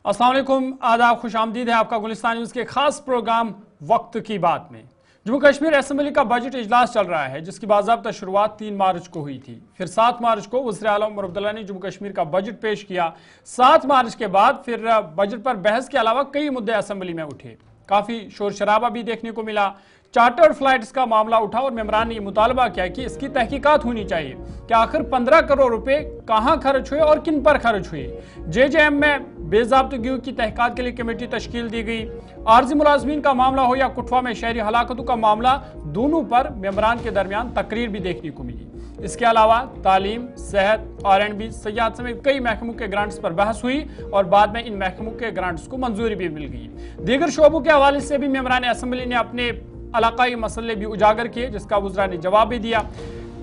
अस्सलाम वालेकुम, आदाब, खुश आमदीद है आपका गुलिस्तान न्यूज़ के खास प्रोग्राम वक्त की बात में। जम्मू कश्मीर असेंबली का बजट इजलास चल रहा है, जिसकी बाज़ाब्ता शुरुआत 3 मार्च को हुई थी। फिर 7 मार्च को वज़ीर आला उमर अब्दुल्ला ने जम्मू कश्मीर का बजट पेश किया। 7 मार्च के बाद फिर बजट पर बहस के अलावा कई मुद्दे असेंबली में उठे। काफ़ी शोर शराबा भी देखने को मिला। चार्टर्ड फ्लाइट्स का मामला उठा और मेंबरान ने मुतालबा किया कि इसकी तहकीकात होनी चाहिए कि आखिर 15 करोड़ रुपए कहां खर्च हुए और किन पर खर्च हुए। JJM में बेज़ाब्तगी की तहकीकात के लिए कमेटी तश्कील दी गई। आर्जी मुलाजमीन का मामला हो या कुटवा में शहरी हलाकतों का मामला, दोनों पर मेंबरान के दरमियान तकरीर भी देखने को मिली। इसके अलावा तालीम, सेहत, R&B, सयाहत समेत कई महकमों के ग्रांट्स पर बहस हुई और बाद में इन महकमों के ग्रांट्स को मंजूरी भी मिल गई। दीगर शोबों के हवाले से भी मेंबरान असेंबली ने अपने इलाकाई मसले भी उजागर किए, जिसका वज़रा ने जवाब भी दिया।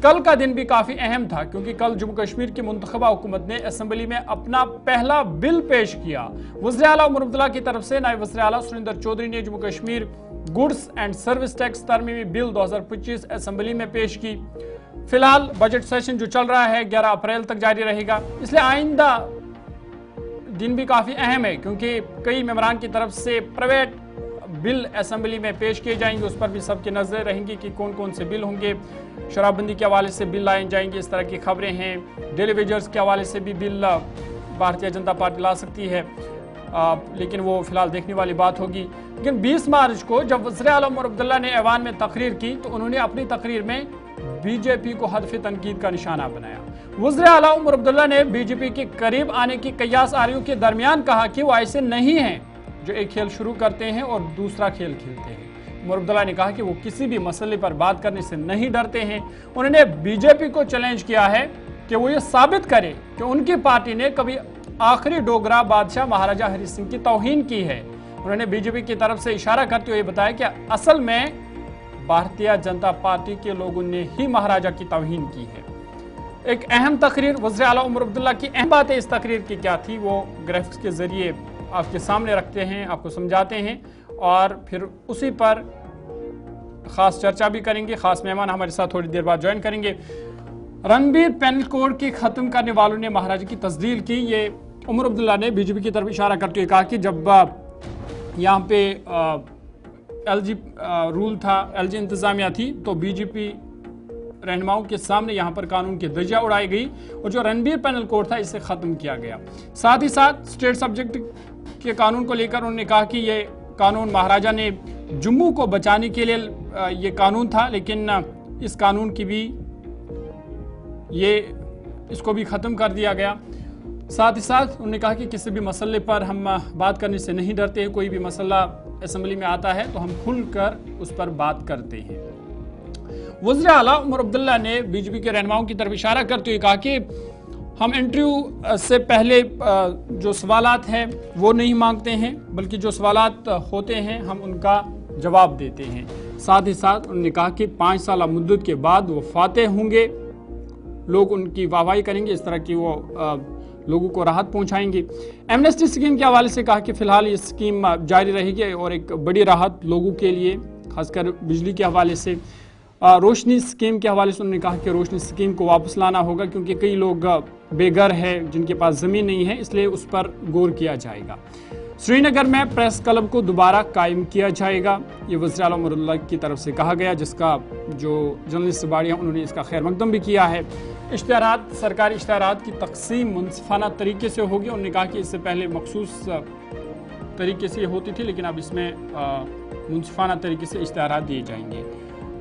कल का दिन भी काफ़ी अहम था, क्योंकि कल जम्मू कश्मीर की मुंतखबा हुकूमत ने असेंबली में अपना पहला बिल पेश किया। वज़ीर आला उमर अब्दुल्ला की तरफ से नायब वज़ीर आला सुरेंद्र चौधरी ने Jammu Kashmir goods and service tax तरमीमी बिल 2025 असेंबली में पेश की। फिलहाल बजट सेशन जो चल रहा है 11 अप्रैल तक जारी रहेगा, इसलिए आइंदा दिन भी काफ़ी अहम है, क्योंकि कई मेंबरान की तरफ से प्राइवेट बिल असेंबली में पेश किए जाएंगे। उस पर भी सबकी नजरें रहेंगी कि कौन कौन से बिल होंगे। शराबबंदी के हवाले से बिल लाए जाएंगे, इस तरह की खबरें हैं। डेली वेजर्स के हवाले से भी बिल भारतीय जनता पार्टी ला सकती है, लेकिन वो फिलहाल देखने वाली बात होगी। लेकिन 20 मार्च को जब वज़ीर आला उमर अब्दुल्ला ने ऐवान में तकरीर की, तो उन्होंने अपनी तकरीर में BJP को हदफ तनकीद का निशाना बनाया। वज़ीर आला उमर अब्दुल्ला ने BJP के करीब आने की कयास आरियों के दरमियान कहा कि वो ऐसे नहीं हैं जो एक खेल शुरू करते हैं और दूसरा खेल खेलते हैं। उमर अब्दुल्ला ने कहा कि वो किसी भी मसले पर बात करने से नहीं डरते हैं। उन्होंने BJP को चैलेंज किया है कि वो ये साबित करे कि उनकी पार्टी ने कभी आखिरी डोगरा बादशाह महाराजा हरि सिंह की तौहीन की है। उन्होंने BJP की तरफ से इशारा करते हुए बताया कि असल में भारतीय जनता पार्टी के लोगों ने ही महाराजा की तौहीन की है। एक अहम तकरीर वज़ीर आला उमर अब्दुल्ला की अहम बातें इस तकरीर की क्या थी, वो ग्राफिक्स के जरिए आपके सामने रखते हैं, आपको समझाते हैं और फिर उसी पर ख़ास चर्चा भी करेंगे। ख़ास मेहमान हमारे साथ थोड़ी देर बाद ज्वाइन करेंगे। रणबीर पैनल कोड की ख़त्म करने वालों ने महाराजा की तस्दील की, ये उमर अब्दुल्ला ने BJP की तरफ इशारा करते हुए कहा कि जब यहाँ पे LG रूल था, LG इंतज़ामिया थी, तो BJP रहनुमाओं के सामने यहाँ पर कानून की धज्जियां उड़ाई गई और जो रणबीर पैनल कोड था इसे ख़त्म किया गया। साथ ही साथ स्टेट सब्जेक्ट के कानून को लेकर उन्होंने कहा कि ये कानून महाराजा ने जम्मू को बचाने के लिए ये कानून था, लेकिन इस कानून की भी इसको भी ख़त्म कर दिया गया। साथ ही साथ उन्होंने कहा कि किसी भी मसले पर हम बात करने से नहीं डरते हैं। कोई भी मसला असेंबली में आता है तो हम खुलकर उस पर बात करते हैं। वज़ीर आला उमर अब्दुल्ला ने BJP के रहनुमाओं की तरफ इशारा करते हुए कहा कि हम इंटरव्यू से पहले जो सवालात हैं वो नहीं मांगते हैं, बल्कि जो सवालात होते हैं हम उनका जवाब देते हैं। साथ ही साथ उन्होंने कहा कि 5 साल मुद्दत के बाद वो फातेह होंगे, लोग उनकी वाहवाही करेंगे, इस तरह की वो लोगों को राहत पहुंचाएंगे। एमनेस्टी स्कीम के हवाले से कहा कि फ़िलहाल ये स्कीम जारी रहेगी और एक बड़ी राहत लोगों के लिए, खासकर बिजली के हवाले से। रोशनी स्कीम के हवाले से उन्होंने कहा कि रोशनी स्कीम को वापस लाना होगा, क्योंकि कई लोग बेघर हैं जिनके पास ज़मीन नहीं है, इसलिए उस पर गौर किया जाएगा। श्रीनगर में प्रेस क्लब को दोबारा कायम किया जाएगा, ये वज़ीर आला उमर अब्दुल्ला की तरफ से कहा गया, जिसका जो जर्नलिस्ट बाड़ियाँ उन्होंने इसका खैर मकदम भी किया है। इश्तिहारात, सरकारी इश्तिहारात की तकसीम मुनसिफाना तरीके से होगी। उन्होंने कहा कि इससे पहले मखसूस तरीके से होती थी, लेकिन अब इसमें मुनसिफाना तरीके से इश्तिहारात दिए जाएंगे।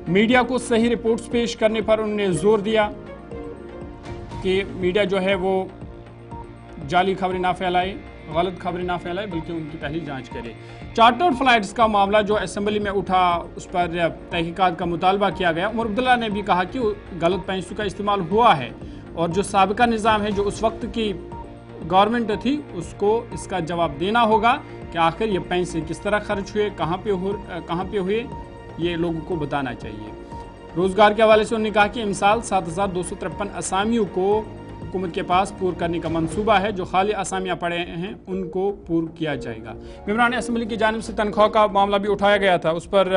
मीडिया को सही रिपोर्ट्स पेश करने पर उन्होंने जोर दिया कि मीडिया जो है वो जाली खबरें ना फैलाए, गलत खबरें ना फैलाए, बल्कि उनकी पहली जांच करे। चार्टर्ड फ्लाइट्स का मामला जो असेंबली में उठा, उस पर तहकीकात का मुतालबा किया गया। उमर अब्दुल्ला ने भी कहा कि गलत पैसों का इस्तेमाल हुआ है और जो साबिका निज़ाम है, जो उस वक्त की गवर्नमेंट थी, उसको इसका जवाब देना होगा कि आखिर ये पैसे किस तरह खर्च हुए, कहाँ पे हुए, ये लोगों को बताना चाहिए। रोज़गार के हवाले से उन्होंने कहा कि इमसाल 7253 असामियों को हुकूमत के पास पूर्ण करने का मंसूबा है। जो खाली असामियाँ पड़े हैं उनको पूर्ण किया जाएगा। मेंबरान असम्बली की जानिब से तनख्वाह का मामला भी उठाया गया था। उस पर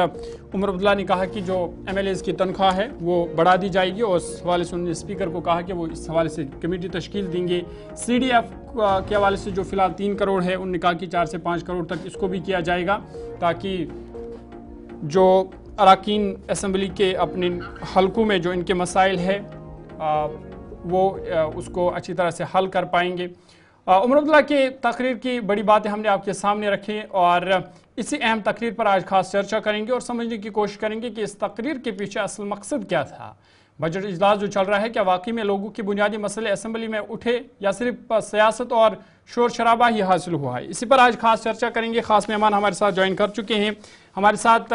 उमर अब्दुल्ला ने कहा कि जो MLAs की तनख्वाह है वो बढ़ा दी जाएगी और इस हवाले से उन्होंने स्पीकर को कहा कि वो इस हवाले से कमेटी तश्कील देंगे। CDF के हवाले से जो फिलहाल 3 करोड़ है, उन्होंने कहा कि 4 से 5 करोड़ तक इसको भी किया जाएगा, ताकि जो अरकान असम्बली के अपने हलकों में जो इनके मसाइल है वो उसको अच्छी तरह से हल कर पाएंगे। उमर अब्दुल्ला के तकरीर की बड़ी बातें हमने आपके सामने रखी और इसी अहम तकरीर पर आज खास चर्चा करेंगे और समझने की कोशिश करेंगे कि इस तकरीर के पीछे असल मकसद क्या था। बजट इजलास जो चल रहा है, क्या वाकई में लोगों के बुनियादी मसले असम्बली में उठे या सिर्फ सियासत और शोर शराबा ही हासिल हुआ है? इसी पर आज खास चर्चा करेंगे। खास मेहमान हमारे साथ ज्वाइन कर चुके हैं। हमारे साथ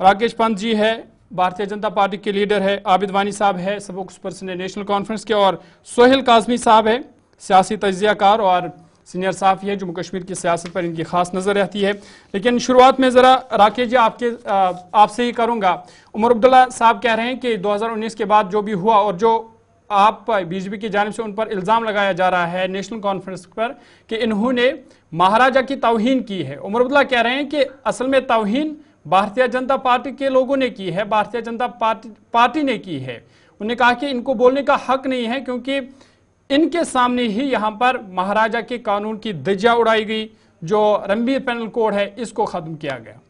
राकेश पंत जी है, भारतीय जनता पार्टी के लीडर है, आबिद वानी साहब है, स्पोक्स पर्सन है नेशनल कॉन्फ्रेंस के, और सोहेल काजमी साहब है, सियासी तज्जियाकार और सीनियर साफ़ी है। जम्मू कश्मीर की सियासत पर इनकी खास नज़र रहती है। लेकिन शुरुआत में ज़रा राकेश जी आपसे ही करूँगा। उमर अब्दुल्ला साहब कह रहे हैं कि 2019 के बाद जो भी हुआ और जो आप BJP की जानिब से उन पर इल्ज़ाम लगाया जा रहा है नेशनल कॉन्फ्रेंस पर कि इन्होंने महाराजा की तौहीन की है। उमर अब्दुल्ला कह रहे हैं कि असल में तौहीन भारतीय जनता पार्टी के लोगों ने की है, भारतीय जनता पार्टी ने की है। उन्होंने कहा कि इनको बोलने का हक नहीं है क्योंकि इनके सामने ही यहाँ पर महाराजा के कानून की धज्जियां उड़ाई गई। जो रणबीर पैनल कोड है इसको खत्म किया गया।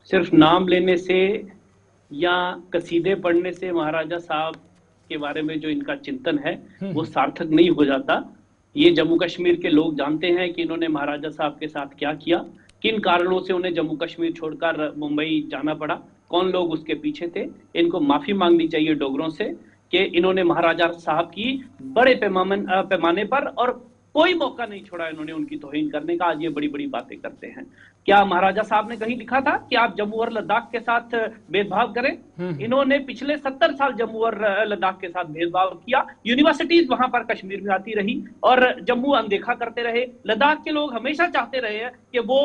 सिर्फ नाम लेने से या कसीदे पढ़ने से महाराजा साहब के बारे में जो इनका चिंतन है वो सार्थक नहीं हो जाता। ये जम्मू कश्मीर के लोग जानते हैं कि इन्होंने महाराजा साहब के साथ क्या किया, किन कारणों से उन्हें जम्मू कश्मीर छोड़कर मुंबई जाना पड़ा, कौन लोग उसके पीछे थे। इनको माफी मांगनी चाहिए डोगरों से कि इन्होंने महाराजा साहब की बड़े पैमाने पर और कोई मौका नहीं छोड़ा इन्होंने उनकी तौहीन करने का। आज ये बड़ी बड़ी बातें करते हैं। क्या महाराजा साहब ने कहीं लिखा था कि आप जम्मू और लद्दाख के साथ भेदभाव करें? इन्होंने पिछले 70 साल जम्मू और लद्दाख के साथ भेदभाव किया। यूनिवर्सिटीज वहां पर कश्मीर में आती रही और जम्मू अनदेखा करते रहे। लद्दाख के लोग हमेशा चाहते रहे हैं कि वो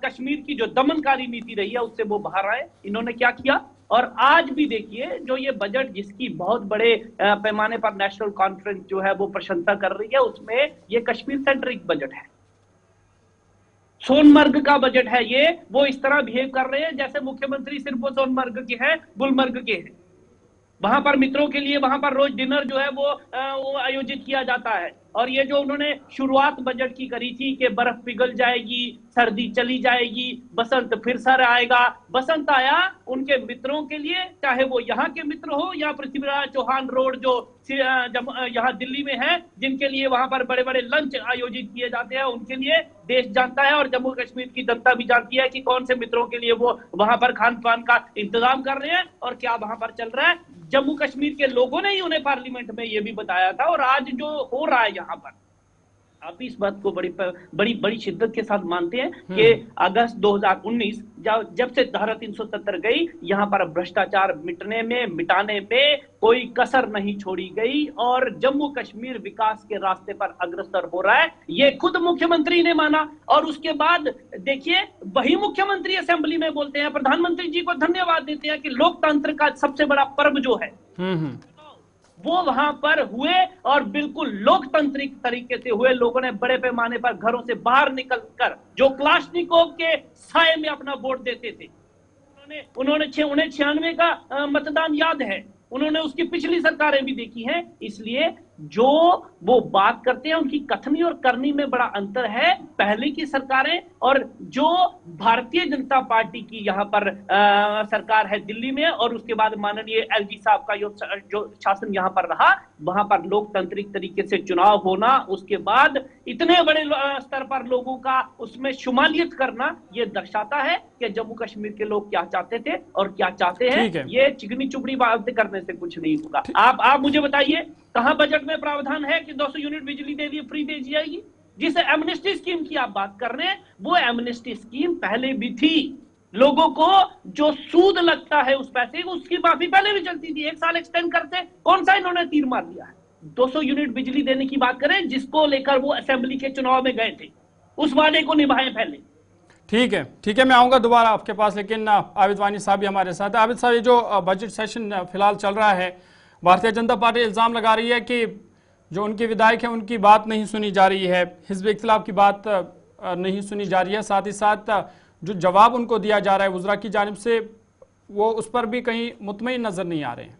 कश्मीर की जो दमनकारी नीति रही है उससे वो बाहर आए। इन्होंने क्या किया? और आज भी देखिए जो ये बजट जिसकी बहुत बड़े पैमाने पर नेशनल कॉन्फ्रेंस जो है वो प्रशंसा कर रही है, उसमें ये कश्मीर सेंट्रिक बजट है, सोनमर्ग का बजट है। ये वो इस तरह बिहेव कर रहे हैं जैसे मुख्यमंत्री सिर्फ वो सोनमर्ग के हैं, गुलमर्ग के हैं। वहां पर मित्रों के लिए वहां पर रोज डिनर जो है वो आयोजित किया जाता है। और ये जो उन्होंने शुरुआत बजट की करी थी कि बर्फ पिघल जाएगी, सर्दी चली जाएगी, बसंत फिर सर आएगा। बसंत आया उनके मित्रों के लिए, चाहे वो यहाँ के मित्र हो या पृथ्वीराज चौहान रोड जो यहाँ दिल्ली में है, जिनके लिए वहां पर बड़े बड़े लंच आयोजित किए जाते हैं, उनके लिए देश जानता है और जम्मू कश्मीर की जनता भी जानती है कि कौन से मित्रों के लिए वो वहां पर खान पान का इंतजाम कर रहे हैं और क्या वहां पर चल रहा है। जम्मू कश्मीर के लोगों ने ही उन्हें पार्लियामेंट में ये भी बताया था। और आज जो हो रहा है यहाँ पर, आप इस बात को बड़ी शिद्दत के साथ मानते हैं कि अगस्त 2019 जब से धारा 370 गई, यहाँ पर भ्रष्टाचार मिटाने में कोई कसर नहीं छोड़ी गई और जम्मू कश्मीर विकास के रास्ते पर अग्रसर हो रहा है। ये खुद मुख्यमंत्री ने माना। और उसके बाद देखिए वही मुख्यमंत्री असेंबली में बोलते हैं, प्रधानमंत्री जी को धन्यवाद देते हैं कि लोकतंत्र का सबसे बड़ा पर्व जो है वो वहां पर हुए और बिल्कुल लोकतांत्रिक तरीके से हुए। लोगों ने बड़े पैमाने पर घरों से बाहर निकलकर जो क्लाशनिकोव के साए में अपना वोट देते थे, उन्हें 96 का मतदान याद है। उन्होंने उसकी पिछली सरकारें भी देखी हैं। इसलिए जो वो बात करते हैं उनकी कथनी और करनी में बड़ा अंतर है। पहले की सरकारें और जो भारतीय जनता पार्टी की यहाँ पर सरकार है दिल्ली में, और उसके बाद माननीय LG साहब का जो शासन यहाँ पर रहा, वहां पर लोकतांत्रिक तरीके से चुनाव होना, उसके बाद इतने बड़े स्तर पर लोगों का उसमें शुमालियत करना, ये दर्शाता है कि जम्मू कश्मीर के लोग क्या चाहते थे और क्या चाहते हैं। ये चिकनी चुपड़ी बातें करने से कुछ नहीं होगा। आप मुझे बताइए कहां बजट में प्रावधान है कि 200 यूनिट बिजली दे दी फ्री दे दी जाएगी? जिस एमनेस्टी स्कीम की आप बात कर रहे हैं वो एमनेस्टी स्कीम पहले भी थी। लोगों को जो सूद लगता है उस पैसे उसकी माफी पहले भी चलती थी। 1 साल एक्सटेंड करते, कौन सा इन्होंने तीर मार दिया है? 200 यूनिट बिजली देने की बात करें जिसको लेकर वो असेंबली के चुनाव में गए थे, उस वादे को निभाएं पहले। ठीक है, मैं आऊंगा दोबारा आपके पास, लेकिन आबिद वानी साहब भी हमारे साथ है। आबिद साहब, ये जो बजट सेशन फिलहाल चल रहा है, भारतीय जनता पार्टी इल्ज़ाम लगा रही है कि जो उनके विधायक हैं उनकी बात नहीं सुनी जा रही है, हिज़्ब इख्तिलाफ की बात नहीं सुनी जा रही है। साथ ही साथ जो जवाब उनको दिया जा रहा है वज़रा की जानिब से, वो उस पर भी कहीं मुतमईन नज़र नहीं आ रहे हैं।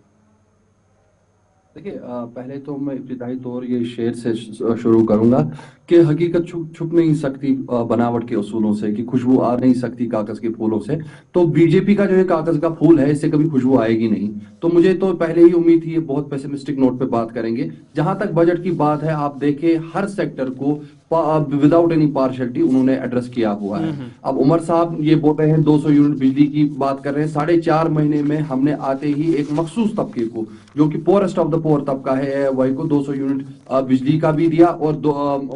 देखिए, पहले तो मैं इब्तिदाई तौर ये शेर से शुरू करूंगा कि हकीकत छुप नहीं सकती बनावट के उसूलों से, कि खुशबू आ नहीं सकती कागज के फूलों से। तो बीजेपी का जो ये कागज का फूल है, इससे कभी खुशबू आएगी नहीं। तो मुझे तो पहले ही उम्मीद थी ये बहुत पेसिमिस्टिक नोट पे बात करेंगे। जहां तक बजट की बात है, आप देखें हर सेक्टर को विदाउट एनी पार्शियलिटी उन्होंने एड्रेस किया हुआ है। अब उमर साहब ये बोल रहे हैं 200 यूनिट बिजली की बात कर रहे हैं। 4.5 महीने में हमने आते ही एक मखसूस तबके को, जो कि पोरेस्ट ऑफ द पोर तबका है, वही को 200 यूनिट बिजली का भी दिया और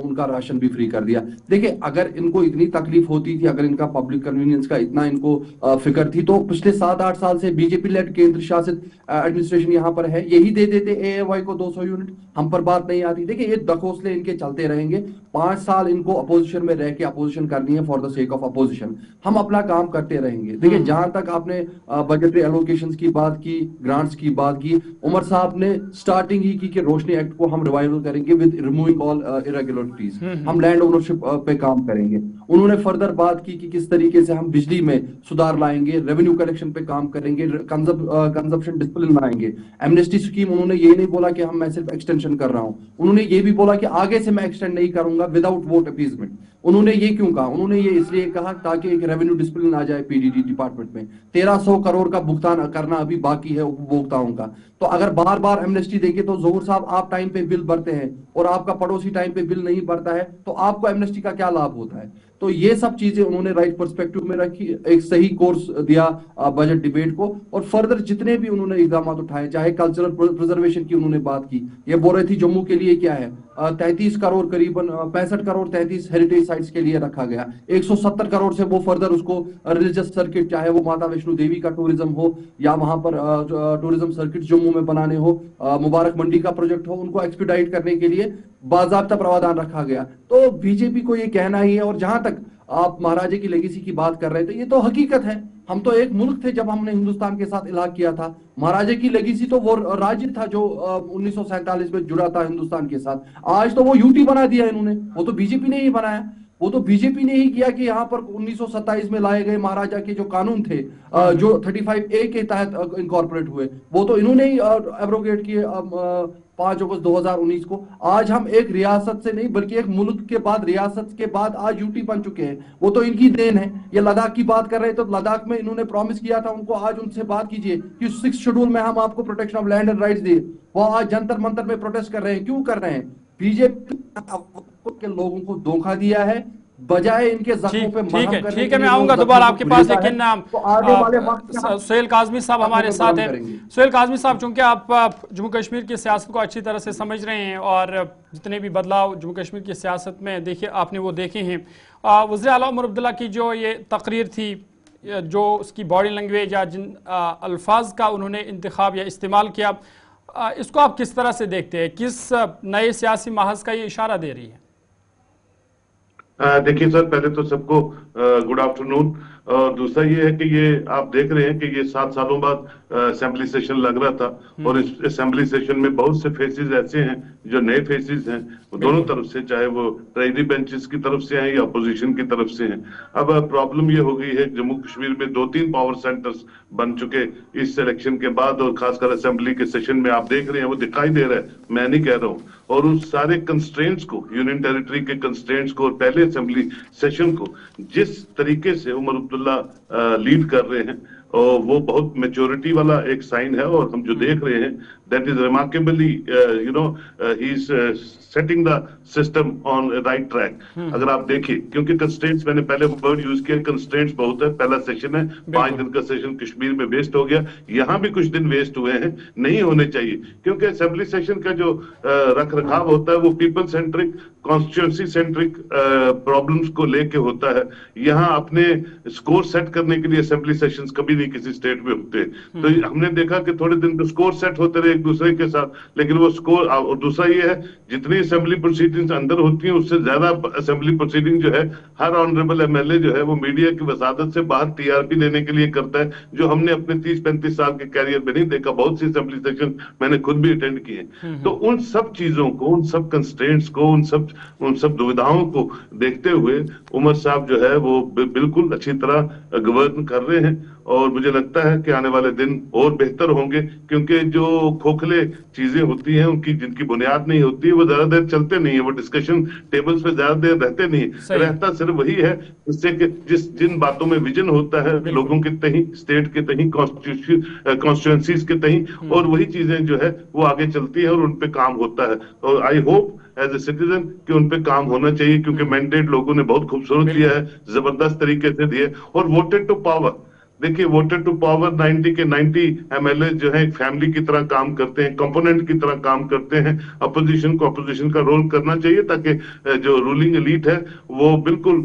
उनका राशन भी फ्री कर दिया। देखिए, अगर इनको इतनी तकलीफ होती थी, अगर इनका पब्लिक कन्वीनियंस का इतना इनको फिक्र थी, तो पिछले 7-8 साल से बीजेपी लेड केंद्र शासित एडमिनिस्ट्रेशन यहाँ पर है, यही दे देते एएवाई को 200 यूनिट, हम पर बात नहीं आती। देखिए, ये दखोसले इनके चलते रहेंगे। 5 साल इनको अपोजिशन में रह के अपोजिशन करनी है for the sake of opposition. हम अपना काम करते रहेंगे। देखिए, जहां तक आपने बजटरी एलोकेशंस की बात की, ग्रांट्स की बात की, उमर साहब ने स्टार्टिंग ही की कि रोशनी एक्ट को हम रिवाइवल करेंगे विद रिमूविंग ऑल इरेगुलरिटीज, हम लैंड ओनरशिप पे काम करेंगे। उन्होंने फर्दर बात की कि किस तरीके से हम बिजली में सुधार लाएंगे, रेवेन्यू कलेक्शन पे काम करेंगे, कंजप्शन डिसिप्लिन लाएंगे। एमनेस्टी स्कीम उन्होंने ये नहीं बोला कि मैं सिर्फ एक्सटेंशन कर रहा हूं, उन्होंने ये भी बोला कि आगे से मैं एक्सटेंड नहीं करूंगा विदाउट वोट अपीजमेंट। उन्होंने ये क्यों कहा? उन्होंने ये इसलिए कहा ताकि एक रेवेन्यू डिसिप्लिन आ जाए पीडीडी डिपार्टमेंट में। 1300 करोड़ का भुगतान करना अभी बाकी है उपभोक्ताओं का। तो अगर बार बार एमनेस्टी देंगे तो ज़हूर साहब आप टाइम पे बिल भरते हैं और आपका पड़ोसी टाइम पे बिल नहीं भरता है, तो आपको एमनेस्टी का क्या लाभ होता है? तो ये सब चीजें उन्होंने राइट पर्सपेक्टिव में रखी, एक सही कोर्स दिया बजट डिबेट को। और फर्दर जितने भी उन्होंने इकदाम उठाए, चाहे कल्चरल प्रिजर्वेशन की उन्होंने बात की, ये बोल रहे थी जम्मू के लिए क्या है 33 करोड़ करीबन 65 करोड़ 33 हेरिटेज साइट्स के लिए रखा गया। 170 करोड़ से वो फर्दर उसको रिलीजियस सर्किट, चाहे वो माता वैष्णो देवी का टूरिज्म हो या वहां पर टूरिज्म सर्किट जम्मू में बनाने हो, मुबारक मंडी का प्रोजेक्ट हो, उनको एक्सपीडाइट करने के लिए बाजाब्ता प्रावधान रखा गया। तो बीजेपी को ये कहना ही है। और जहां तक आप महाराजे की लेगेसी की बात कर रहे थे, ये तो हकीकत है। हम तो एक मुल्क थे जब हमने हिंदुस्तान के साथ इलाहा किया था। महाराजे की लेगेसी तो वो राज्य था जो 1947 में जुड़ा था हिंदुस्तान के साथ। आज तो वो यूटी बना दिया इन्होंने, वो तो बीजेपी ने ही बनाया। वो तो बीजेपी ने ही किया कि यहाँ पर 1927 में लाए गए महाराजा के जो कानून थे, जो 35A के तहत इनकॉर्पोरेट हुए, वो तो इन्होंने ही एब्रोगेट किए 5 अगस्त 2019 को। आज हम एक रियासत से नहीं बल्कि एक मुल्क के बाद, रियासत के बाद आज यूटी बन चुके हैं। वो तो इनकी देन है। ये लद्दाख की बात कर रहे थे, तो लद्दाख में इन्होंने प्रॉमिस किया था उनको, आज उनसे बात कीजिए कि 6 शेड्यूल में हम आपको protection of land and rights दिए। वो आज जंतर मंतर में प्रोटेस्ट कर रहे हैं। क्यों कर रहे हैं? बीजेपी के लोगों को धोखा दिया है, बजाय इनके जख्मों पे मरहम करने। ठीक है, मैं आऊंगा दोबारा आपके पास, लेकिन तो आगे वाले वक्त सुहेल काज़मी साहब हमारे साथ हैं। सुहेल काज़मी साहब, चूंकि आप जम्मू कश्मीर की सियासत को अच्छी तरह से समझ रहे हैं और जितने भी बदलाव जम्मू कश्मीर की सियासत में देखिए आपने वो देखे हैं, वज़ीर आला उमर अब्दुल्ला की जो ये तकरीर थी, जो उसकी बॉडी लैंग्वेज या जिन अल्फाज का उन्होंने इंतखाब या इस्तेमाल किया, इसको आप किस तरह से देखते हैं? किस नए सियासी महज का ये इशारा दे रही है? देखिए सर, पहले तो सबको गुड आफ्टरनून। और दूसरा ये है कि ये आप देख रहे हैं कि ये 7 सालों बाद असेंबली सेशन लग रहा था, और इस असेंबली सेशन में बहुत से फेसेस ऐसे हैं जो नए फेसेस हैं, वो दोनों तरफ से, चाहे वो ट्रेजरी बेंचेस की तरफ से हैं या अपोजिशन की तरफ से हैं। अब प्रॉब्लम ये हो गई है, जम्मू कश्मीर में 2-3 पावर सेंटर्स बन चुके इस इलेक्शन के बाद, और खासकर असेंबली के सेशन में आप देख रहे हैं, वो दिखाई दे रहा है, मैं नहीं कह रहा हूँ। और उस सारे कंस्ट्रेंट्स को, यूनियन टेरिटरी के कंस्ट्रेंट्स को और पहले असेंबली सेशन को जिस तरीके से उमर अब्दुल्ला लीड कर रहे हैं, और वो बहुत मेच्योरिटी वाला एक साइन है। और हम जो देख रहे हैं, that is remarkably, he is setting the system on right track. अगर आप देखिए, क्योंकि कंस्ट्रेंट्स, मैंने पहले वर्ड यूज किया, कंस्ट्रेंट्स बहुत है। पहला सेशन है, 5 दिन का सेशन कश्मीर में वेस्ट हो गया, यहाँ भी कुछ दिन वेस्ट हुए हैं, नहीं होने चाहिए। क्योंकि असेंबली सेशन का जो रख रखाव होता है वो people centric, constituency centric problems को लेके होता है। यहाँ अपने स्कोर सेट करने के लिए असेंबली सेशंस कभी नहीं किसी स्टेट में होते। तो हमने देखा कि थोड़े दिन तो स्कोर सेट होते रहे, एक दूसरे के साथ, लेकिन वो स्कोर। और दूसरा ये है, जितनी असेंबली प्रोसीडिंग्स अंदर होती हैं उससे ज्यादा असेंबली प्रोसीडिंग जो है हर ऑनरेबल एमएलए जो है वो मीडिया की वसादत से बाहर टीआरपी लेने के लिए करता है, जो हमने अपने 30-35 साल के कैरियर में नहीं देखा। बहुत सी असेंबली सेशन मैंने खुद भी अटेंड किए। तो उन सब चीजों को, उन सब कंस्ट्रेंट्स को, उन सब दुविधाओं को देखते हुए उमर साहब जो है वो बिल्कुल अच्छी तरह गवर्न कर रहे हैं। और मुझे लगता है कि आने वाले दिन और बेहतर होंगे, क्योंकि जो खोखले चीजें होती हैं, उनकी जिनकी बुनियाद नहीं होती है, वो ज्यादा देर चलते नहीं है, वो डिस्कशन टेबल्स पे ज्यादा देर रहते नहीं है। रहता सिर्फ वही है जिससे कि जिन बातों में विजन होता है लोगों के तहीं, स्टेट के तहीं, कॉन्स्टिट्यूएंसीज के तहीं, और वही चीजें जो है वो आगे चलती है और उन पे काम होता है। और I hope as a citizen कि उन पे काम होना चाहिए, क्योंकि मैंडेट लोगों ने बहुत खूबसूरत दिया है, जबरदस्त तरीके से दिए। और वोटेड टू पावर, देखिए वोटेड टू पावर 90 के 90 एमएलए जो है एक फैमिली की तरह काम करते हैं, कंपोनेंट की तरह काम करते हैं। अपोजिशन को अपोजिशन का रोल करना चाहिए, ताकि जो रूलिंग एलीट है वो बिल्कुल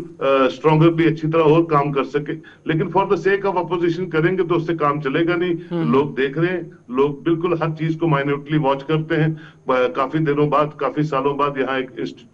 स्ट्रॉन्गरली अच्छी तरह और काम कर सके। लेकिन for the sake of opposition करेंगे तो उससे काम चलेगा नहीं। लोग देख रहे हैं, लोग बिल्कुल हर चीज को माइन्यूटली वॉच करते हैं। काफी दिनों बाद, काफी सालों बाद यहाँ एक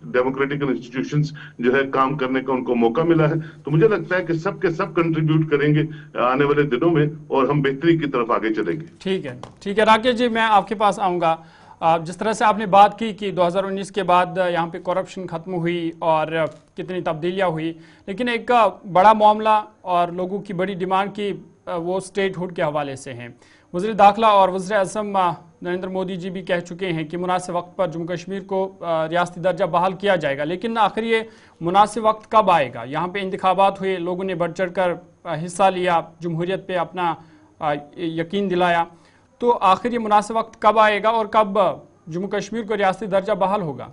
डेमोक्रेटिक इंस्टीट्यूशंस जो है काम करने का उनको मौका मिला है। तो मुझे लगता है कि सब के सब कंट्रीब्यूट करेंगे आने वाले दिनों में, और हम बेहतरी की तरफ आगे चलेंगे। ठीक है राकेश जी, मैं आपके पास आऊँगा। जिस तरह से आपने बात की कि 2019 के बाद यहाँ पे करप्शन खत्म हुई और कितनी तब्दीलियाँ हुई, लेकिन एक बड़ा मामला और लोगों की बड़ी डिमांड की वो स्टेटहुड के हवाले से हैं। वज़ीर दाखिला और वज़ीर आज़म नरेंद्र मोदी जी भी कह चुके हैं कि मुनासिब वक्त पर जम्मू कश्मीर को रियासती दर्जा बहाल किया जाएगा, लेकिन आखिर ये मुनासिब वक्त कब आएगा? यहाँ पे इंतखाबात हुए, लोगों ने बढ़ चढ़ कर हिस्सा लिया, जमहूरियत पे अपना यकीन दिलाया, तो आखिर ये मुनासिब वक्त कब आएगा और कब जम्मू कश्मीर को रियासती दर्जा बहाल होगा?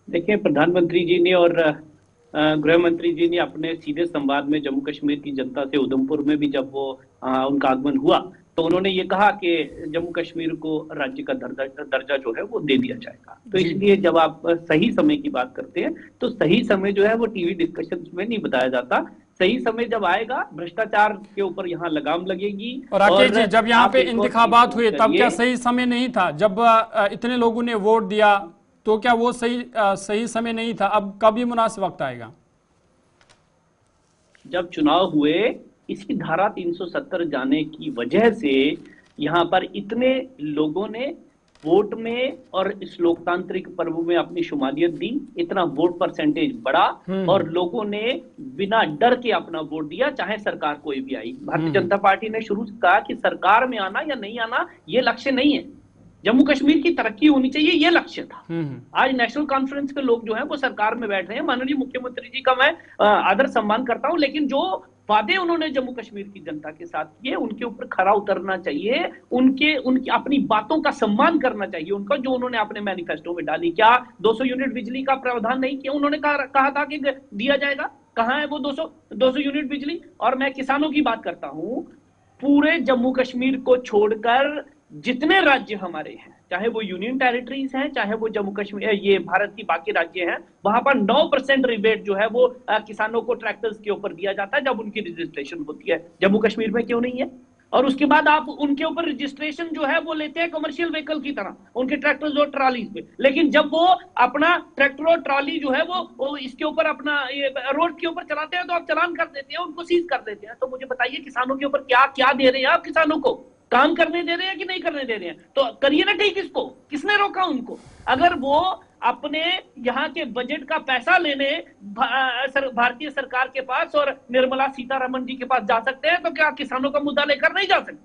देखिए, प्रधानमंत्री जी ने और गृह मंत्री जी ने अपने सीधे संवाद में जम्मू कश्मीर की जनता से उधमपुर में भी जब वो उनका आगमन हुआ तो उन्होंने ये कहा कि जम्मू कश्मीर को राज्य का दर्जा जो है वो दे दिया जाएगा। तो इसलिए जब आप सही समय की बात करते हैं तो सही समय जो है वो टीवी डिस्कशन में नहीं बताया जाता। सही समय जब आएगा, भ्रष्टाचार के ऊपर यहाँ लगाम लगेगी। और राकेश जी, जब यहाँ पे इंतखाबात हुए तब क्या सही समय नहीं था? जब इतने लोगों ने वोट दिया तो क्या वो सही समय नहीं था? अब कब ये मुनासिब वक्त आएगा? जब चुनाव हुए, इसकी धारा 370 जाने की वजह से यहाँ पर इतने लोगों ने वोट में और इस लोकतांत्रिक पर्व में अपनी शुमालियत दी, इतना वोट परसेंटेज बढ़ा और लोगों ने बिना डर के अपना वोट दिया, चाहे सरकार कोई भी आई। भारतीय जनता पार्टी ने शुरू से कहा कि सरकार में आना या नहीं आना ये लक्ष्य नहीं है, जम्मू कश्मीर की तरक्की होनी चाहिए, ये लक्ष्य था। आज नेशनल कॉन्फ्रेंस के लोग जो हैं वो सरकार में बैठ रहे हैं। माननीय मुख्यमंत्री जी का मैं आदर सम्मान करता हूं, लेकिन जो वादे उन्होंने जम्मू कश्मीर की जनता के साथ किए उनके ऊपर खरा उतरना चाहिए, उनकी अपनी बातों का सम्मान करना चाहिए उनका, जो उन्होंने अपने मैनिफेस्टो में डाली। क्या 200 यूनिट बिजली का प्रावधान नहीं किया? उन्होंने कहा था कि दिया जाएगा, कहां है वो 200 यूनिट बिजली? और मैं किसानों की बात करता हूं, पूरे जम्मू कश्मीर को छोड़कर जितने राज्य हमारे हैं, चाहे वो यूनियन टेरिटरीज हैं, चाहे वो जम्मू कश्मीर, ये भारत की बाकी राज्य हैं, वहां पर 9% रिबेट जो है वो किसानों को ट्रैक्टर्स के ऊपर दिया जाता है जब उनकी रजिस्ट्रेशन होती है। जम्मू कश्मीर में क्यों नहीं है? और उसके बाद आप उनके ऊपर रजिस्ट्रेशन जो है वो लेते हैं कमर्शियल व्हीकल की तरह, उनके ट्रैक्टर्स और ट्रॉलीज पे। लेकिन जब वो अपना ट्रैक्टर और ट्रॉली जो है वो इसके ऊपर अपना ये रोड के ऊपर चलाते हैं तो आप चालान कर देते हैं, उनको सीज कर देते हैं। तो मुझे बताइए, किसानों के ऊपर क्या क्या दे रहे हैं आप? किसानों को काम करने दे रहे हैं कि नहीं करने दे रहे हैं? तो करिए ना, कहीं किसको, किसने रोका उनको? अगर वो अपने यहाँ के बजट का पैसा लेने भारतीय सरकार के पास और निर्मला सीतारमण जी के पास जा सकते हैं, तो क्या किसानों का मुद्दा लेकर नहीं जा सकते?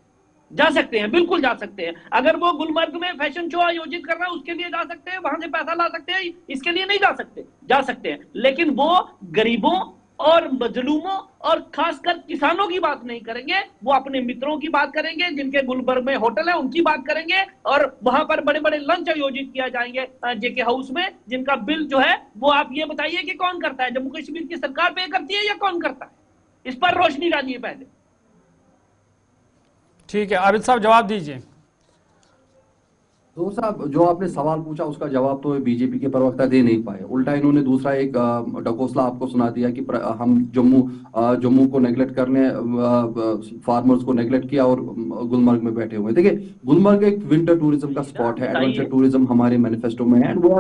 जा सकते हैं, बिल्कुल जा सकते हैं। अगर वो गुलमर्ग में फैशन शो आयोजित कर रहा है उसके लिए जा सकते हैं, वहां से पैसा ला सकते हैं, इसके लिए नहीं जा सकते? जा सकते हैं। लेकिन वो गरीबों और मजलूमों और खासकर किसानों की बात नहीं करेंगे, वो अपने मित्रों की बात करेंगे, जिनके गुलबर्ग में होटल है उनकी बात करेंगे, और वहां पर बड़े बड़े लंच आयोजित किया जाएंगे जेके हाउस में, जिनका बिल जो है वो आप ये बताइए कि कौन करता है? जम्मू कश्मीर की सरकार पे करती है या कौन करता है? इस पर रोशनी डालिए पहले। ठीक है, आबिद साहब जवाब दीजिए। तो साहब जो आपने सवाल पूछा उसका जवाब तो बीजेपी के प्रवक्ता दे नहीं पाए। उल्टा इन्होंने दूसरा एक ढकोसला आपको सुना दिया कि हम जम्मू को नेगलेक्ट करने, फार्मर्स को नेगलेक्ट किया और गुलमर्ग में बैठे हुए। देखिए, गुलमर्ग एक विंटर टूरिज्म का स्पॉट है, एडवेंचर टूरिज्म हमारे मैनिफेस्टो में है, and we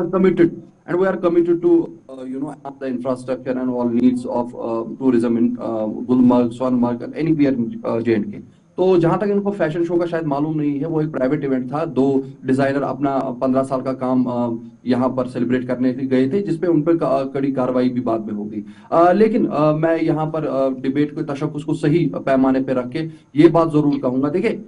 are committed to the infrastructure and all needs of tourism in Gulmarg, Sonamarg, anywhere J&K। तो जहां तक इनको फैशन शो का शायद मालूम नहीं है, वो एक प्राइवेट इवेंट था। 2 डिजाइनर अपना 15 साल का काम यहाँ पर सेलिब्रेट करने गए थे, जिसपे उन पर कड़ी कार्रवाई भी बाद में हो गई। लेकिन मैं यहाँ पर डिबेट को, तशक्कुस को सही पैमाने पे रख के ये बात जरूर कहूंगा। देखिए,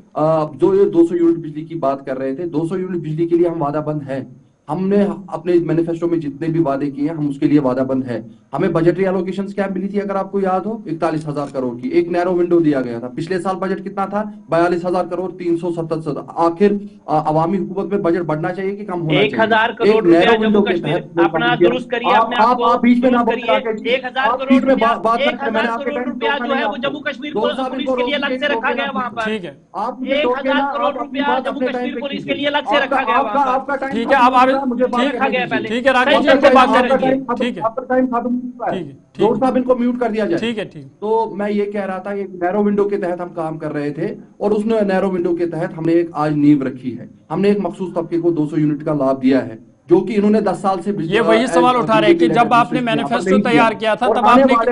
जो ये 200 यूनिट बिजली की बात कर रहे थे, 200 यूनिट बिजली के लिए हम वादाबंद है। हमने अपने मैनिफेस्टो में जितने भी वादे किए हैं, हम उसके लिए वादाबंद है। हमें बजटरी एलोकेशंस क्या मिली थी, अगर आपको याद हो, 41,000 करोड़ की एक नैरो विंडो दिया गया था। पिछले साल बजट कितना था, 42,000 करोड़, 377। आखिर अवामी हुकूमत में बजट बढ़ना चाहिए कि कम होना चाहिए? 1,000 करोड़ रुपया जम्मू कश्मीर अपना दुरुस्त करिए, अपने आप को बीच में ना दुरुस्त करिए। 1,000 करोड़ रुपया, 1,000 करोड़ रुपया जो है वो जम्मू कश्मीर पुलिस के लिए अलग से रखा गया वहां पर। ठीक है, 1,000 करोड़ रुपया जम्मू कश्मीर पुलिस के लिए अलग से रखा गया वहां पर। ठीक है। अब ठीक है, राकेश जी इनको बात करेंगे। ठीक है, आपका टाइम खत्म हुआ है, जोर साहब इनको म्यूट कर दिया जाए। ठीक है, ठीक। तो मैं ये कह रहा था, एक नैरो विंडो के तहत हम काम कर रहे थे, और उस नैरो विंडो के तहत हमने एक आज नींव रखी है। हमने एक मखसूस तबके को 200 यूनिट का लाभ दिया है, जो कि इन्होंने 10 साल से ये वही सवाल उठा रहे हैं कि जब आपने मैनिफेस्टो तैयार किया था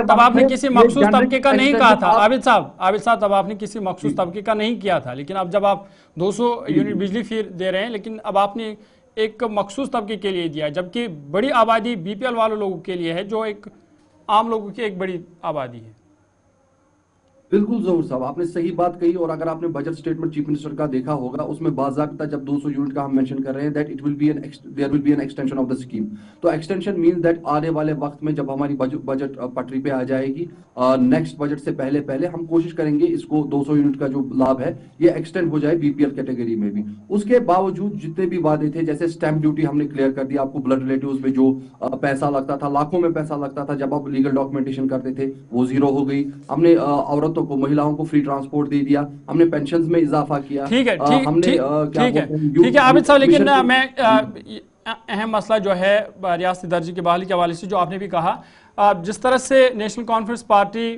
तब आपने किसी मखसूस तबके का नहीं कहा था। आबिद साहब तब आपने किसी मखसूस तबके का नहीं किया था, लेकिन अब जब आप 200 यूनिट बिजली फिर दे रहे हैं, लेकिन अब आपने एक मखसूस तबके के लिए दिया, जबकि बड़ी आबादी बीपीएल वाले लोगों के लिए है, जो एक आम लोगों की एक बड़ी आबादी है। बिल्कुल जरूर साहब, आपने सही बात कही। और अगर आपने बजट स्टेटमेंट चीफ मिनिस्टर का देखा होगा, उसमें बाज़ाब्ता जब 200 यूनिट का हम मेंशन कर रहे हैं, that there will be an extension of the scheme. तो एक्सटेंशन मींस दैट आने वाले वक्त में जब हमारी बजट पटरी पे आ जाएगी, नेक्स्ट बजट से पहले हम कोशिश करेंगे इसको 200 यूनिट का जो लाभ है ये एक्सटेंड हो जाए बीपीएल कैटेगरी में भी। उसके बावजूद जितने भी वादे थे, जैसे स्टैंप ड्यूटी हमने क्लियर कर दिया, आपको ब्लड रिलेटिव्स में जो पैसा लगता था, लाखों में पैसा लगता था जब आप लीगल डॉक्यूमेंटेशन करते थे, वो जीरो हो गई। हमने औरतों को, महिलाओं को फ्री ट्रांसपोर्ट दे दिया, हमने पेंशन्स में इजाफा किया। ठीक है, ठीक है आबिद साहब, लेकिन मैं अहम मसला जो है रियासती दर्जे की बहाली के हवाले से जो आपने भी कहा, जिस तरह से नेशनल कॉन्फ्रेंस पार्टी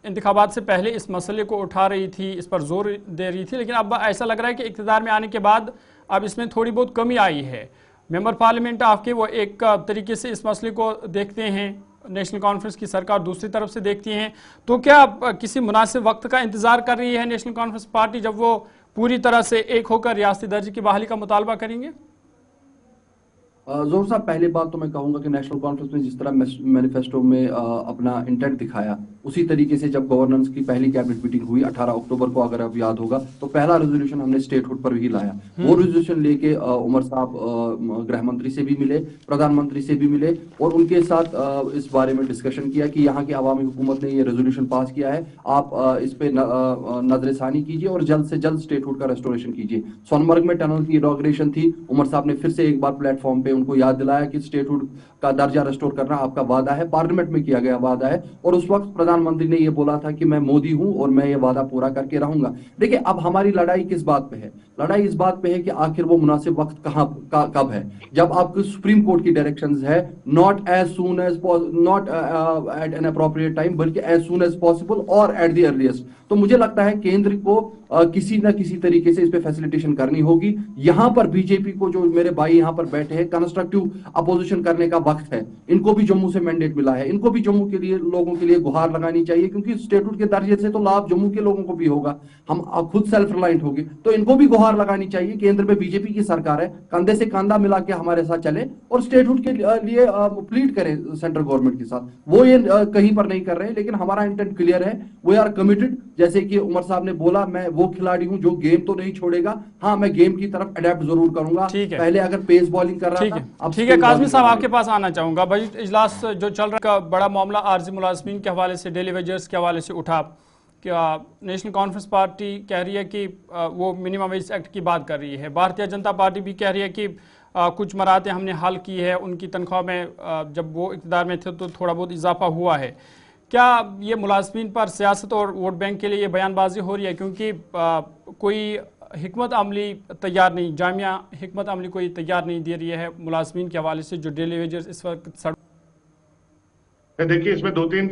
इंतखाबात से पहले इस मसले को उठा रही थी, इस पर जोर दे रही थी, लेकिन अब ऐसा लग रहा है कि इक़्तिदार में आने के बाद अब इसमें थोड़ी बहुत कमी आई है। मेंबर पार्लियामेंट आपके वो एक तरीके से इस मसले को देखते हैं, नेशनल कॉन्फ्रेंस की सरकार दूसरी तरफ से देखती हैं, तो क्या किसी मुनासिब वक्त का इंतजार कर रही है नेशनल कॉन्फ्रेंस पार्टी जब वो पूरी तरह से एक होकर रियासती दर्जे की बहाली का मुतालबा करेंगे? जोर साहब, पहली बात तो मैं कहूंगा कि नेशनल कॉन्फ्रेंस ने जिस तरह मैनिफेस्टो में अपना इंटेंट दिखाया, उसी तरीके से जब गवर्नेंस की पहली कैबिनेट मीटिंग हुई 18 अक्टूबर को, अगर आप याद होगा, तो पहला रेजोल्यूशन हमने स्टेटहुड पर ही लाया। वो रेजोल्यूशन लेके उमर साहब गृह मंत्री से भी मिले, प्रधानमंत्री से भी मिले, और उनके साथ इस बारे में डिस्कशन किया कि यहाँ की अवामी हुकूमत ने ये रेजोल्यूशन पास किया है, आप इस पे नजरसानी कीजिए और जल्द से जल्द स्टेटहुड का रेस्टोरेशन कीजिए। सोनमर्ग में टनल की इनॉग्रेशन थी, उमर साहब ने फिर से एक बार प्लेटफॉर्म पे उनको याद दिलाया कि स्टेटहुड का दर्जा रेस्टोर करना आपका वादा है, पार्लियामेंट में किया गया वादा है, और उस वक्त प्रधानमंत्री ने यह बोला था कि मैं मोदी हूं और मैं ये वादा पूरा करके रहूंगा। देखिए, अब हमारी लड़ाई किस बात पे है? लड़ाई इस बात पे है कि आखिर वो मुनासिब वक्त कब है, जब आपकी सुप्रीम कोर्ट की डायरेक्शंस है, not at an appropriate time, बल्कि एज सून एज पॉसिबल और एट द अर्लीस्ट। तो मुझे लगता है केंद्र को किसी न किसी तरीके से इस पे फैसिलिटेशन करनी होगी। यहां पर बीजेपी को, जो मेरे भाई यहां पर बैठे हैं, कंस्ट्रक्टिव अपोजिशन करने का वक्त है। इनको भी जम्मू से मैंडेट मिला है, इनको भी जम्मू के लिए, लोगों के लिए गुहार लगानी चाहिए, क्योंकि स्टेटहुड के दर्जे से तो लाभ जम्मू के लोगों को भी होगा, हम खुद सेल्फ रिलायंट होंगे, तो इनको भी गुहार लगानी चाहिए। केंद्र में बीजेपी की सरकार है, कंधे से कंधा मिला के हमारे साथ चले और स्टेटहुड के लिए प्लीड करें सेंट्रल गवर्नमेंट के साथ। वो ये कहीं पर नहीं कर रहे हैं, लेकिन हमारा इंटेंट क्लियर है, वी आर कमिटेड। जैसे कि उमर साहब ने बोला, मैं वो खिलाड़ी हूं जो गेम तो नहीं छोड़ेगा, हाँ मैं गेम की तरफ अडेप्ट जरूर करूंगा। पहले अगर पेस बॉलिंग कर रहा था, अब ठीक है। काज़मी साहब, आपके पास आना चाहूंगा। बजट इजलास जो चल रहा है, बड़ा मामला आर्जी मुलाजमीन के हवाले से, डेली वेजर्स के हवाले से उठा। क्या नेशनल कॉन्फ्रेंस पार्टी कह रही है कि वो मिनिमम वेज एक्ट की बात कर रही है, भारतीय जनता पार्टी भी कह रही है कि कुछ मराहतें हमने हल की है, उनकी तनख्वाह में जब वो इक़्तिदार में थे तो थोड़ा बहुत इजाफा हुआ है। क्या ये मुलाजमीन पर सियासत और वोट बैंक के लिए ये बयानबाजी हो रही है? क्योंकि कोई हिकमत अमली तैयार नहीं, जामिया हिकमत अमली कोई तैयार नहीं दे रही है मुलाजमीन के हवाले से जो डेली वेजेस इस वक्त देखिए, इसमें दो तीन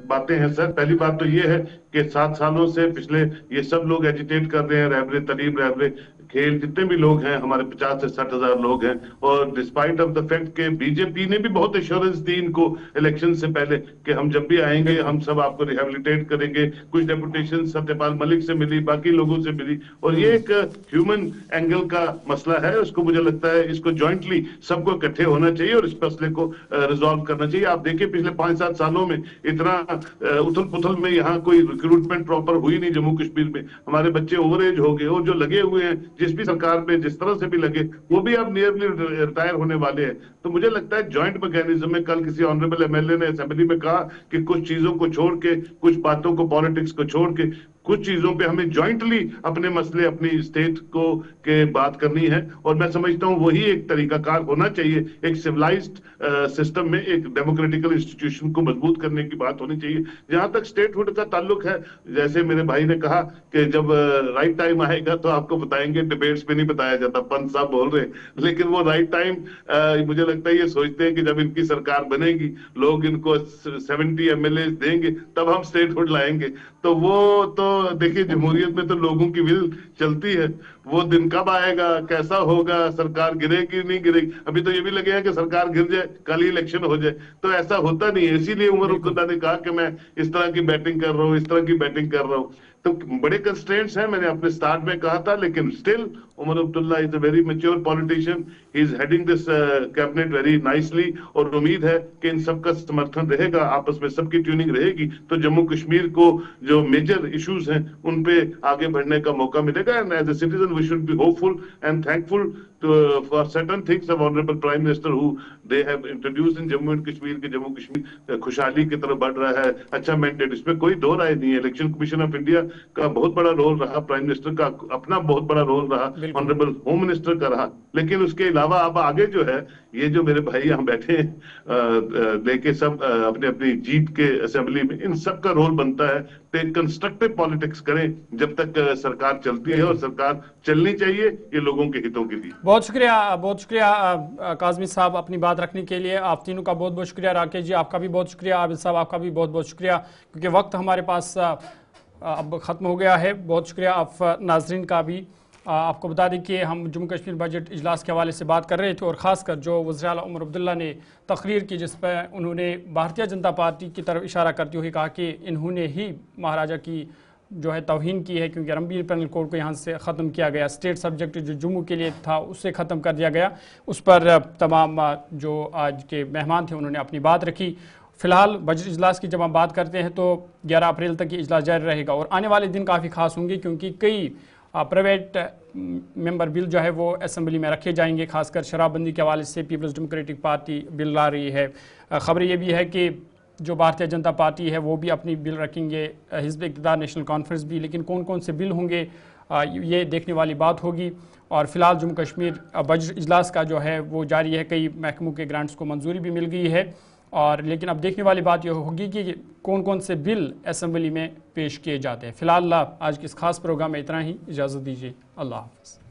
बातें हैं सर। पहली बात तो ये है कि 7 सालों से पिछले ये सब लोग एजिटेट कर रहे हैं, रहबरे तलीम, रहबरे खेल, जितने भी लोग हैं हमारे 50 से 60 हजार लोग हैं, और डिस्पाइट ऑफ द फैक्ट के बीजेपी ने भी बहुत एश्योरेंस दी इनको इलेक्शन से पहले कि हम जब भी आएंगे हम सब आपको रिहेबिलिटेट करेंगे। कुछ डेपुटेशन सत्यपाल मलिक से मिली, बाकी लोगों से मिली, और ये एक ह्यूमन एंगल का मसला है। उसको मुझे लगता है इसको ज्वाइंटली सबको इकट्ठे होना चाहिए और इस मसले को रिजॉल्व करना चाहिए। आप देखिए पिछले 5-7 सालों में इतना उथल पुथल में यहाँ कोई रिक्रूटमेंट प्रॉपर हुई नहीं। जम्मू कश्मीर में हमारे बच्चे ओवर एज हो गए, और जो लगे हुए हैं जिस भी सरकार में जिस तरह से भी लगे वो भी अब नियरली रिटायर होने वाले हैं। तो मुझे लगता है जॉइंट मैकेनिज्म में, कल किसी ऑनरेबल एमएलए ने असेंबली में कहा कि कुछ चीजों को छोड़ के, कुछ बातों को, पॉलिटिक्स को छोड़ के, कुछ चीजों पे हमें जॉइंटली अपने मसले, अपनी स्टेट को के बात करनी है। और मैं समझता हूं वही एक तरीकाकार होना चाहिए। एक सिविलाइज्ड सिस्टम में एक डेमोक्रेटिकल इंस्टीट्यूशन को मजबूत करने की बात होनी चाहिए। जहां तक स्टेटहुड का ताल्लुक है, जैसे मेरे भाई ने कहा कि जब राइट टाइम आएगा तो आपको बताएंगे, डिबेट्स में नहीं बताया जाता, पंत साहब बोल रहे हैं, लेकिन वो राइट टाइम मुझे लगता है ये सोचते हैं कि जब इनकी सरकार बनेगी, लोग इनको 70 एमएलए देंगे, तब हम स्टेटहुड लाएंगे। तो वो तो देखिए, जमहूरियत में तो लोगों की विल चलती है, वो दिन कब आएगा, कैसा होगा, सरकार गिरेगी नहीं गिरेगी। अभी तो ये भी लगे हैं कि सरकार गिर जाए, कल ही इलेक्शन हो जाए, तो ऐसा होता नहीं है। इसीलिए उमर अब्दुल्ला ने कहा कि मैं इस तरह की बैटिंग कर रहा हूँ, इस तरह की बैटिंग कर रहा हूँ। तो बड़े कंस्ट्रेंट्स हैं, मैंने अपने स्टार्ट में कहा था, लेकिन still Omar Abdullah is a very mature politician, he is heading this cabinet very nicely, और उम्मीद है कि इन सबका समर्थन रहेगा, आपस में सबकी ट्यूनिंग रहेगी, तो जम्मू कश्मीर को जो मेजर इश्यूज हैं उन पे आगे बढ़ने का मौका मिलेगा। And as a citizen we should be hopeful and thankful for certain things of honorable prime minister who they have introduced in Jammu and Kashmir के जम्मू कश्मीर खुशहाली की तरफ बढ़ रहा है, अच्छा मैंडेट, इसमें कोई दो राय नहीं है। इलेक्शन कमीशन ऑफ इंडिया का बहुत बड़ा रोल रहा, प्राइम मिनिस्टर का अपना बहुत बड़ा रोल रहा, ऑनरेबल होम मिनिस्टर का रहा, लेकिन उसके अलावा अब आगे जो है, ये जो मेरे भाई यहाँ बैठे हैं लेके सब अपने अपनी जीत के असेंबली में, इन सब का रोल बनता है कि कंस्ट्रक्टिव पॉलिटिक्स करें जब तक सरकार चलती है, और सरकार चलनी चाहिए ये लोगों के हितों के लिए। बहुत शुक्रिया काज़मी साहब अपनी बात रखने के लिए। आप तीनों का बहुत बहुत शुक्रिया। राकेश जी आपका भी बहुत शुक्रिया। आबिद साहब आपका भी बहुत बहुत शुक्रिया, क्योंकि वक्त हमारे पास अब ख़त्म हो गया है। बहुत शुक्रिया आप नाजरीन का भी। आपको बता दें कि हम जम्मू कश्मीर बजट इजलास के हवाले से बात कर रहे थे, और ख़ासकर जो वज़ीर आला उमर अब्दुल्ला ने तकरीर की, जिस पर उन्होंने भारतीय जनता पार्टी की तरफ इशारा करते हुए कहा कि इन्होंने ही महाराजा की जो है तौहीन की है, क्योंकि रंबीर पैनल कोड को यहाँ से ख़त्म किया गया, स्टेट सब्जेक्ट जो जम्मू के लिए था उससे ख़त्म कर दिया गया। उस पर तमाम जो आज के मेहमान थे उन्होंने अपनी बात रखी। फ़िलहाल बजट इजलास की जब हम बात करते हैं तो 11 अप्रैल तक ये इजलास जारी रहेगा, और आने वाले दिन काफ़ी ख़ास होंगे, क्योंकि कई प्राइवेट मेंबर बिल जो है वो असेंबली में रखे जाएंगे। खासकर शराबबंदी के हवाले से पीपल्स डेमोक्रेटिक पार्टी बिल ला रही है। ख़बर ये भी है कि जो भारतीय जनता पार्टी है वो भी अपनी बिल रखेंगे, हिज़्ब इक़्तिदार नेशनल कॉन्फ्रेंस भी, लेकिन कौन कौन से बिल होंगे ये देखने वाली बात होगी। और फ़िलहाल जम्मू कश्मीर बजट इजलास का जो है वो जारी है, कई महकमों के ग्रांट्स को मंजूरी भी मिल गई है, और लेकिन अब देखने वाली बात यह होगी कि कौन कौन से बिल असेंबली में पेश किए जाते हैं। फ़िलहाल आज के इस खास प्रोग्राम में इतना ही, इजाज़त दीजिए, अल्लाह हाफ़िज़।